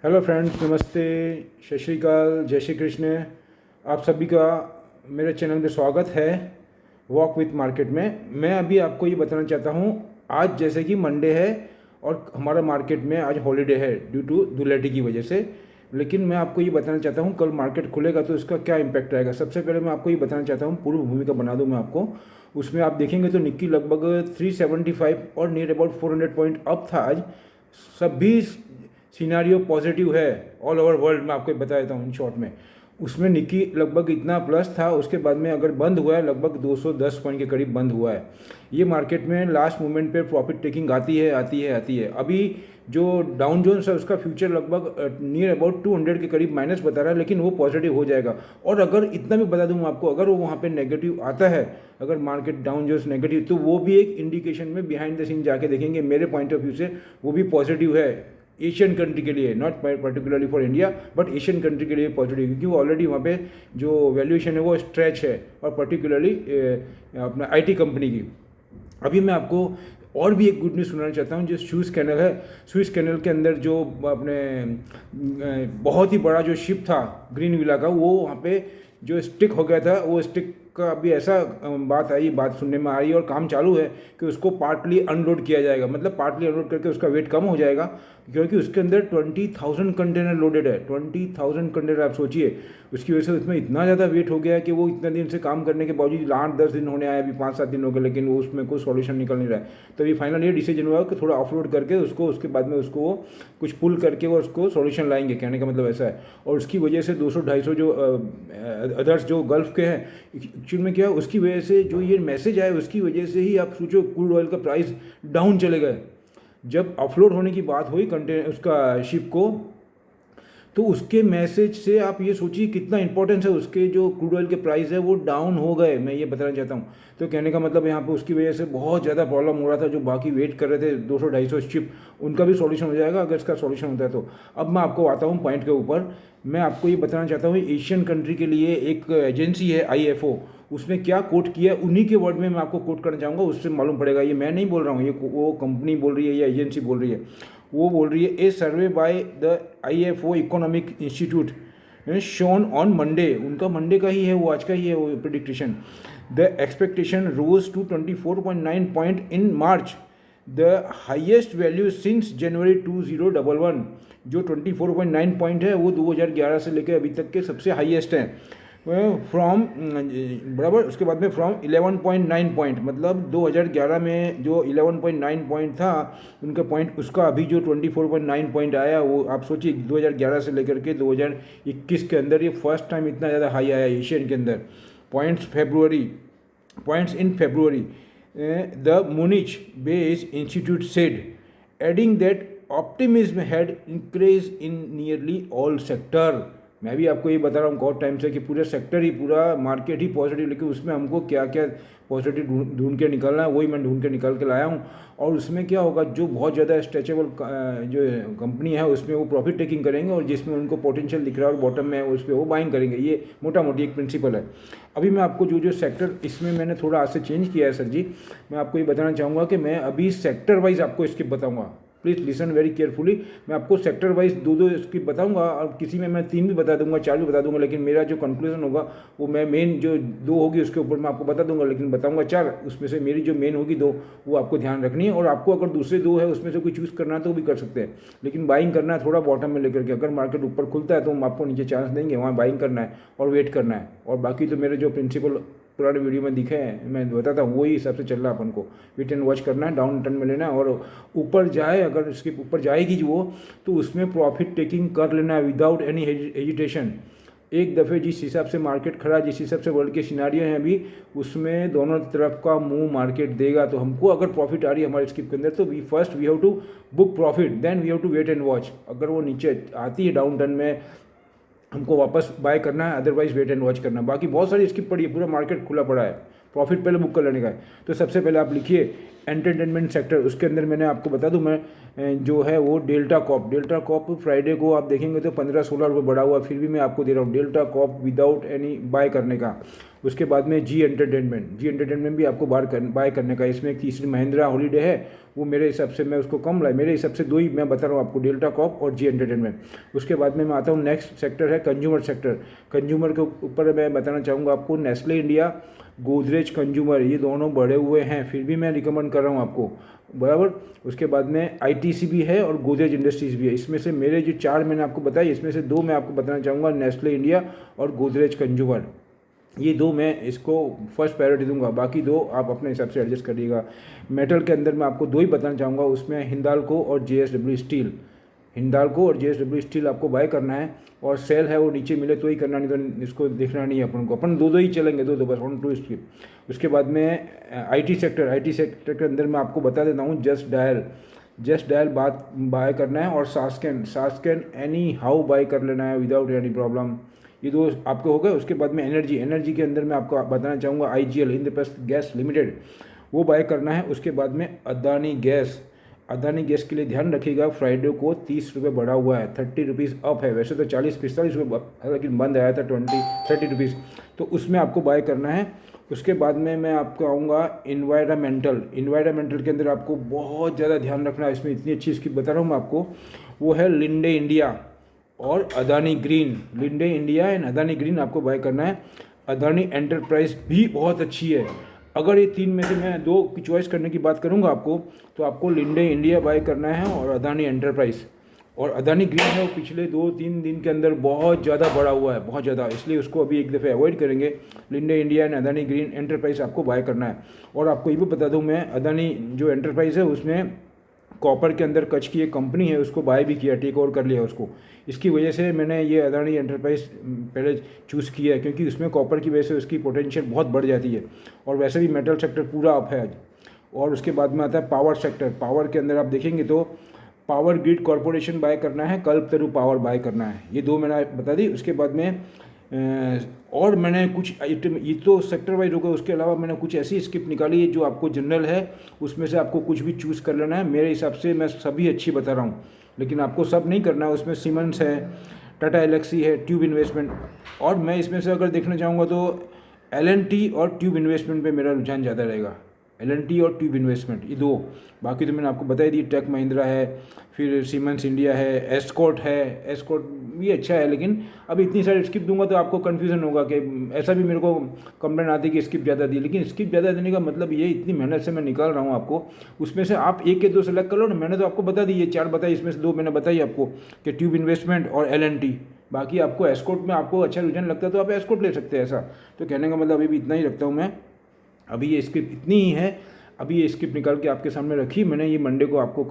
Hello friends, नमस्ते, सत श्री अकाल, जय श्री कृष्ण। आप सभी का मेरे चैनल में स्वागत है वॉक विथ मार्केट में। मैं अभी आपको ये बताना चाहता हूँ, आज जैसे कि मंडे है और हमारा मार्केट में आज हॉलीडे है ड्यू टू धुलेटी की वजह से, लेकिन मैं आपको ये बताना चाहता हूँ कल मार्केट खुलेगा तो इसका क्या इम्पैक्ट रहेगा। सबसे पहले मैं आपको ये बताना चाहता हूँ, पूर्व भूमिका बना दूँ मैं आपको। उसमें आप देखेंगे तो निक्की लगभग 375 और नियर अबाउट 400 पॉइंट अप था आज। सभी सिनारियो पॉजिटिव है ऑल ओवर वर्ल्ड में, आपको बता देता हूँ इन शॉर्ट में। उसमें निकी लगभग इतना प्लस था, उसके बाद में अगर बंद हुआ है लगभग 210 पॉइंट के करीब बंद हुआ है। ये मार्केट में लास्ट मोमेंट पे प्रॉफिट टेकिंग आती है। अभी जो डाउन जोन्स है उसका फ्यूचर लगभग नियर अबाउट 200 के करीब माइनस बता रहा है, लेकिन वो पॉजिटिव हो जाएगा। और अगर इतना भी बता दूँ आपको, अगर वो वहाँ पे नेगेटिव आता है, अगर मार्केट डाउन जोन्स नेगेटिव, तो वो भी एक इंडिकेशन में बिहाइंड द सीन जाके देखेंगे मेरे पॉइंट ऑफ व्यू से वो भी पॉजिटिव है एशियन कंट्री के लिए, not particularly for India but Asian country के लिए पॉजिटिव, क्योंकि वो ऑलरेडी वहाँ पे जो वैल्यूएशन है वो स्ट्रेच है, और पर्टिकुलरली अपना आईटी कंपनी की। अभी मैं आपको और भी एक गुड न्यूज़ सुनाना चाहता हूँ। जो स्विस कैनल है, स्विस कैनल के अंदर जो अपने बहुत ही बड़ा जो शिप था ग्रीन विला का, वो वहाँ पे जो स्टिक हो गया था, वो स्टिक का अभी ऐसा बात सुनने में आ रही है और काम चालू है कि उसको पार्टली अनलोड किया जाएगा। मतलब पार्टली अनलोड करके उसका वेट कम हो जाएगा, क्योंकि उसके अंदर 20,000 कंटेनर लोडेड है। 20,000 कंटेनर, आप सोचिए, उसकी वजह से उसमें इतना ज़्यादा वेट हो गया है कि वो इतने दिन से काम करने के बावजूद 8-10 दिन होने आए, अभी 5-7 दिन हो गए, लेकिन वो उसमें कोई सॉल्यूशन निकल नहीं रहा है। तो अभी फाइनल ये डिसीजन हुआ कि थोड़ा ऑफलोड करके उसको, उसके बाद में उसको वो कुछ पुल करके वो उसको सॉल्यूशन लाएंगे, कहने का मतलब ऐसा है। और उसकी वजह से 200-250 जो अदर्स जो गल्फ के हैं, एक्चुअल में क्या, उसकी वजह से जो ये मैसेज आया उसकी वजह से ही आप सोचो क्रूड ऑयल का प्राइस डाउन चले गए। जब ऑफलोड होने की बात हुई कंटेनर उसका शिप को, तो उसके मैसेज से आप ये सोचिए कितना इंपॉर्टेंस है, उसके जो क्रूड ऑयल के प्राइस है वो डाउन हो गए, मैं ये बताना चाहता हूँ। तो कहने का मतलब यहाँ पे उसकी वजह से बहुत ज़्यादा प्रॉब्लम हो रहा था। जो बाकी वेट कर रहे थे 200-250 शिप, उनका भी सॉल्यूशन हो जाएगा अगर इसका सॉल्यूशन होता है तो। अब मैं आपको आता हूँ पॉइंट के ऊपर। मैं आपको ये बताना चाहता हूँ, एशियन कंट्री के लिए एक एजेंसी है IFO, उसने क्या कोट किया है, उन्हीं के वर्ड में मैं आपको कोट करना चाहूँगा, उससे मालूम पड़ेगा। ये मैं नहीं बोल रहा हूँ, ये वो कंपनी बोल रही है या एजेंसी बोल रही है। वो बोल रही है, a survey by the IFO economic institute shown on Monday, उनका मंडे का ही है वो, आज का ही है वो prediction. The expectation rose to 24.9 point in March, the highest value since January 2011। जो 24.9 पॉइंट है वो 2011 से लेकर अभी तक के सबसे हाईएस्ट हैं। फ्रॉम बराबर, उसके बाद में फ्रॉम 11.9 पॉइंट, मतलब 2011 में जो 11.9 पॉइंट था उनका पॉइंट, उसका अभी जो 24.9 पॉइंट आया, वो आप सोचिए 2011 से लेकर के 2021 के अंदर ये फर्स्ट टाइम इतना ज़्यादा हाई आया एशियन के अंदर। Points in February, the Munich based institute said, adding that optimism had increase in nearly all sector. मैं भी आपको ये बता रहा हूँ बहुत टाइम से कि पूरा सेक्टर ही, पूरा मार्केट ही पॉजिटिव, लेकिन उसमें हमको क्या क्या पॉजिटिव ढूंढ के निकलना है, वही मैं ढूंढ के निकल के लाया हूँ। और उसमें क्या होगा, जो बहुत ज़्यादा स्ट्रेचेबल जो कंपनी है उसमें वो प्रॉफिट टेकिंग करेंगे, और जिसमें उनको पोटेंशियल दिख रहा है और बॉटम में है उस पर वो बाइंग करेंगे। ये मोटा मोटी एक प्रिंसिपल है। अभी मैं आपको जो जो सेक्टर, इसमें मैंने थोड़ा आज से चेंज किया है सर जी, मैं आपको ये बताना चाहूँगा कि मैं अभी सेक्टर वाइज आपको इसके बताऊँगा। Please listen very carefully. मैं आपको सेक्टर वाइज दो इसकी बताऊंगा, और किसी में मैं 3 भी बता दूंगा, 4 भी बता दूंगा, लेकिन मेरा जो कंक्लूजन होगा वो मैं मेन जो 2 होगी उसके ऊपर मैं आपको बता दूंगा, लेकिन बताऊंगा 4, उसमें से मेरी जो मेन होगी 2 वो आपको ध्यान रखनी है। और आपको अगर दूसरे 2 है उसमें से कोई चूज़ करना है तो भी कर सकते हैं, लेकिन बाइंग करना है थोड़ा बॉटम में लेकर के। अगर मार्केट ऊपर खुलता है तो हम आपको नीचे चांस देंगे, वहाँ बाइंग करना है और वेट करना है। और बाकी तो मेरे जो प्रिंसिपल पुराने वीडियो में दिखे हैं, मैं बताता हूँ, वही हिसाब से चल रहा है। अपन को वेट एंड वॉच करना है, डाउन टर्न में लेना है, और ऊपर जाए, अगर इसके ऊपर जाएगी जो वो, तो उसमें प्रॉफिट टेकिंग कर लेना है विदाउट एनी हेजिटेशन। एक दफ़े जिस हिसाब से मार्केट खड़ा, जिस हिसाब से वर्ल्ड के सिनारियो हैं अभी, उसमें दोनों तरफ का मुंह मार्केट देगा। तो हमको अगर प्रॉफिट आ रही है हमारे स्किप के अंदर, तो we have to book profit, then we have to wait and watch. अगर वो नीचे आती है डाउन टर्न में, हमको वापस बाय करना है, अदरवाइज वेट एंड वॉच करना है। बाकी बहुत सारी स्किप पड़ी है, पूरा मार्केट खुला पड़ा है, प्रॉफिट पहले बुक कर लेने का है। तो सबसे पहले आप लिखिए एंटरटेनमेंट सेक्टर, उसके अंदर मैंने आपको बता दूं, मैं जो है वो डेल्टा कॉप फ्राइडे को आप देखेंगे तो 15-16 रुपये बढ़ा हुआ, फिर भी मैं आपको दे रहा हूँ डेल्टा कॉप विदाउट एनी बाय करने का। उसके बाद में जी एंटरटेनमेंट भी आपको बाय करने का। इसमें एक तीसरी महिंद्रा हॉलीडे है, वो मेरे हिसाब से मैं उसको कम लाई, मेरे हिसाब से दो ही मैं बता रहा हूँ आपको, डेल्टा कॉप और जी एंटरटेनमेंट। उसके बाद में मैं आता हूँ नेक्स्ट सेक्टर है कंज्यूमर सेक्टर। कंज्यूमर के ऊपर मैं बताना चाहूँगा आपको नेस्ले इंडिया, गोदरेज कंज्यूमर, ये दोनों बढ़े हुए हैं, फिर भी मैं रिकमेंड कर रहा हूँ आपको, बराबर। उसके बाद में आईटीसी भी है और गोदरेज इंडस्ट्रीज़ भी है। इसमें से मेरे जो चार मैंने आपको बताई, इसमें से दो मैं आपको बताना चाहूँगा, नेस्ले इंडिया और गोदरेज कंज्यूमर, ये दो मैं इसको फर्स्ट प्रायोरिटी दूंगा, बाकी दो आप अपने हिसाब से एडजस्ट करिएगा। मेटल के अंदर मैं आपको दो ही बताना चाहूँगा, उसमें हिंदाल्को और जेएसडब्ल्यू स्टील। हिंदाल्को और जेएसडब्ल्यू स्टील आपको बाय करना है, और सेल है वो नीचे मिले तो ही करना, नहीं तो इसको देखना नहीं है अपन को, अपन दो दो ही चलेंगे, दो दो बस, ऑन टू स्किप। उसके बाद में आईटी सेक्टर के अंदर मैं आपको बता देता हूँ, जस्ट डायल बात बाय करना है, और सास्केन एनी हाउ बाय कर लेना है विदाउट एनी प्रॉब्लम। ये दो आपके हो गए। उसके बाद में एनर्जी के अंदर मैं आपको बताना चाहूँगा आईजीएल, इंद्रप्रस्थ गैस लिमिटेड, वो बाय करना है। उसके बाद में अदानी गैस के लिए ध्यान रखिएगा, फ्राइडे को 30 रुपये बढ़ा हुआ है, 30 रुपीज़ अप है, वैसे तो 40-45 रुपये लेकिन बंद आया था 30 रुपीज़, तो उसमें आपको बाय करना है। उसके बाद में मैं आपको आऊँगा इन्वायरमेंटल के अंदर आपको बहुत ज़्यादा ध्यान रखना है, इसमें इतनी अच्छी इसकी बता रहा हूँ मैं आपको, वो है लिंडे इंडिया और अदानी ग्रीन आपको बाय करना है। अदानी एंटरप्राइज भी बहुत अच्छी है। अगर ये तीन में से मैं दो की चॉइस करने की बात करूंगा आपको, तो आपको लिंडे इंडिया बाय करना है और अदानी एंटरप्राइज। और अदानी ग्रीन है वो पिछले 2-3 दिन के अंदर बहुत ज़्यादा बढ़ा हुआ है, बहुत ज़्यादा, इसलिए उसको अभी एक दफ़े अवॉइड करेंगे। Linde India and Adani green enterprise आपको बाय करना है। और आपको ये भी बता दूँ मैं, अदानी जो एंटरप्राइज है उसमें कॉपर के अंदर कच की एक कंपनी है, उसको बाय भी किया, टेक ओवर कर लिया उसको। इसकी वजह से मैंने ये अदानी एंटरप्राइज पहले चूज़ किया है, क्योंकि उसमें कॉपर की वजह से उसकी पोटेंशियल बहुत बढ़ जाती है, और वैसे भी मेटल सेक्टर पूरा अप है आज। और उसके बाद में आता है पावर सेक्टर। पावर के अंदर आप देखेंगे तो पावर ग्रिड कॉरपोरेशन बाय करना है, कल्पतरु पावर बाय करना है, ये दो मैंने बता दी। उसके बाद में और मैंने कुछ आइटम, ये तो सेक्टर वाइज हो गया, उसके अलावा मैंने कुछ ऐसी स्किप निकाली है जो आपको जनरल है, उसमें से आपको कुछ भी चूज़ कर लेना है। मेरे हिसाब से मैं सभी अच्छी बता रहा हूँ, लेकिन आपको सब नहीं करना है। उसमें सीमेंस है, टाटा एलेक्सी है, ट्यूब इन्वेस्टमेंट, और मैं इसमें से अगर देखना चाहूँगा तो एल&टी और ट्यूब इन्वेस्टमेंट पे मेरा रुझान ज़्यादा रहेगा, एल&टी और ट्यूब इन्वेस्टमेंट, ये दो। बाकी तो मैंने आपको बता ही दी, टेक महिंद्रा है, फिर सीमेंस इंडिया है, एस्कॉर्ट भी अच्छा है, लेकिन अब इतनी सारी स्किप दूंगा तो आपको कन्फ्यूज़न होगा कि ऐसा भी मेरे को कंप्लेन आती है कि स्किप ज़्यादा दी, लेकिन स्किप ज़्यादा देने का मतलब ये, इतनी मेहनत से मैं निकाल रहा हूँ आपको, उसमें से आप एक के दो सेलेक्ट कर लो ना। मैंने तो आपको बता दी, ये चार बताई, इसमें से दो मैंने बताई आपको कि ट्यूब इन्वेस्टमेंट और एल&टी। बाकी आपको एस्कॉर्ट में आपको अच्छा रुझान लगता है तो आप एस्कॉर्ट ले सकते हैं। ऐसा तो कहने का मतलब अभी भी इतना ही रखता हूँ मैं, अभी ये स्किप इतनी ही है। अभी ये स्किप निकाल के आपके सामने रखी मैंने, ये मंडे को आपको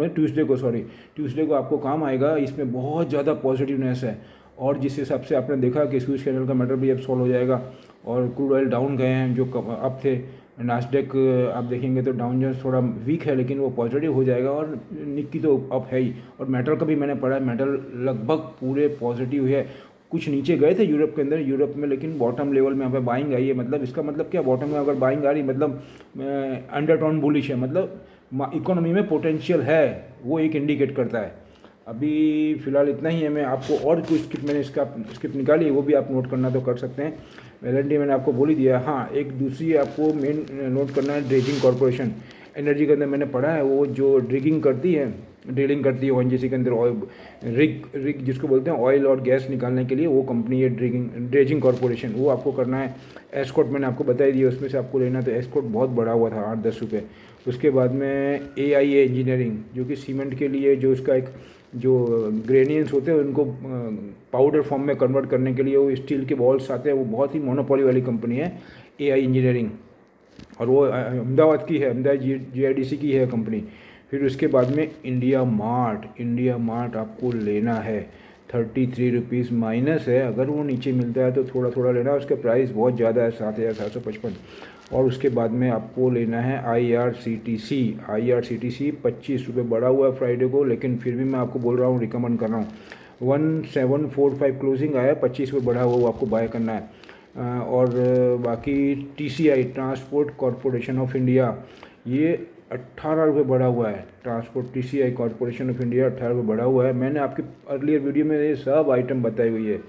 ट्यूसडे को आपको काम आएगा। इसमें बहुत ज़्यादा पॉजिटिवनेस है, और जिस हिसाब से आपने देखा कि स्विच कैनल का मैटर भी अब सॉल्व हो जाएगा, और क्रूड ऑयल डाउन गए हैं जो अब थे। नास्डेक आप देखेंगे तो डाउन जोन्स थोड़ा वीक है, लेकिन वो पॉजिटिव हो जाएगा, और निक्की तो अप है ही। और मेटल का भी मैंने पढ़ा है, मेटल लगभग पूरे पॉजिटिव है। कुछ नीचे गए थे यूरोप के अंदर, यूरोप में, लेकिन बॉटम लेवल में यहाँ पे बाइंग आई है। मतलब इसका मतलब क्या, बॉटम में अगर बाइंग आ रही, मतलब अंडरटोन बुलिश है, मतलब इकोनॉमी में पोटेंशियल है, वो एक इंडिकेट करता है। अभी फ़िलहाल इतना ही है। मैं आपको और कुछ स्किप मैंने स्किप निकाली है, वो भी आप नोट करना तो कर सकते हैं। एल&टी मैंने आपको बोल ही दिया। हाँ, एक दूसरी आपको मेन नोट करना है, ड्रेजिंग कॉरपोरेशन। एनर्जी के अंदर मैंने पढ़ा है, वो जो ड्रिलिंग करती है ओएनजीसी के अंदर, रिग जिसको बोलते हैं ऑयल और गैस निकालने के लिए, वो कंपनी है ड्रेजिंग कॉरपोरेशन, वो आपको करना है। एस्कॉर्ट मैंने आपको बता ही दिया, उसमें से आपको लेना, तो एस्कॉर्ट बहुत बढ़ा हुआ था, 8-10 रुपये। उसके बाद में AIA इंजीनियरिंग, जो कि सीमेंट के लिए जो उसका एक जो ग्रेनियंस होते हैं उनको पाउडर फॉर्म में कन्वर्ट करने के लिए वो स्टील के बॉल्स आते हैं, वो बहुत ही मोनोपोली वाली कंपनी है AI इंजीनियरिंग, और वो अहमदाबाद की है, अहमदाबाद GIDC की है कंपनी। फिर उसके बाद में इंडिया मार्ट आपको लेना है, 33 रुपीज़ माइनस है, अगर वो नीचे मिलता है तो थोड़ा थोड़ा लेना, उसका प्राइस बहुत ज़्यादा है, 7,755। और उसके बाद में आपको लेना है IRCTC 25 रुपये बढ़ा हुआ है फ्राइडे को, लेकिन फिर भी मैं आपको बोल रहा हूँ, रिकमेंड कर रहा हूँ। 1745 क्लोजिंग आया, 25 रुपये बढ़ा हुआ, वो आपको बाय करना है। और बाकी TCI transport corporation of India, ये 18 रुपये बढ़ा हुआ है। Transport TCI corporation of India 18 रुपये बढ़ा हुआ है। मैंने आपके अर्लियर वीडियो में ये सब आइटम बताई हुई है,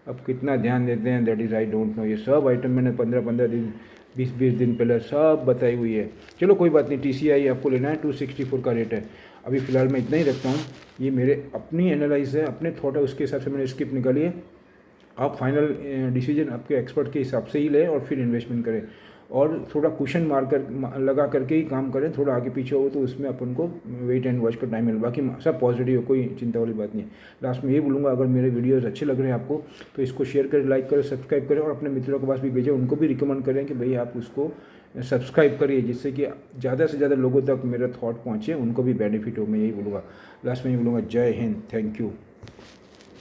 अब कितना ध्यान देते हैं that is I don't know. ये सब आइटम मैंने 15-15 दिन 20-20 दिन पहले सब बताई हुई है। चलो कोई बात नहीं, TCI आपको लेना है 264 का रेट है। अभी फ़िलहाल मैं इतना ही रखता हूँ। ये मेरे अपनी एनालाइज है, अपने थॉट है, उसके हिसाब से मैंने स्किप निकाली है। आप फाइनल डिसीजन आपके एक्सपर्ट के हिसाब से ही लें और फिर इन्वेस्टमेंट करें, और थोड़ा क्वेश्चन मार कर लगा करके ही काम करें। थोड़ा आगे पीछे हो तो उसमें अपन को वेट एंड वॉच का टाइम मिले। बाकी सब पॉजिटिव है, कोई चिंता वाली बात नहीं है। लास्ट में ये बोलूँगा, अगर मेरे वीडियोस अच्छे लग रहे हैं आपको तो इसको शेयर करें, लाइक करें, सब्सक्राइब करें, और अपने मित्रों के पास भी भेजें। उनको भी रिकमेंड करें कि भाई आप उसको सब्सक्राइब करिए, जिससे कि ज़्यादा से ज़्यादा लोगों तक मेरा थॉट पहुँचे, उनको भी बेनिफिट हो। मैं यही बोलूँगा, लास्ट में यही बोलूँगा, जय हिंद, थैंक यू।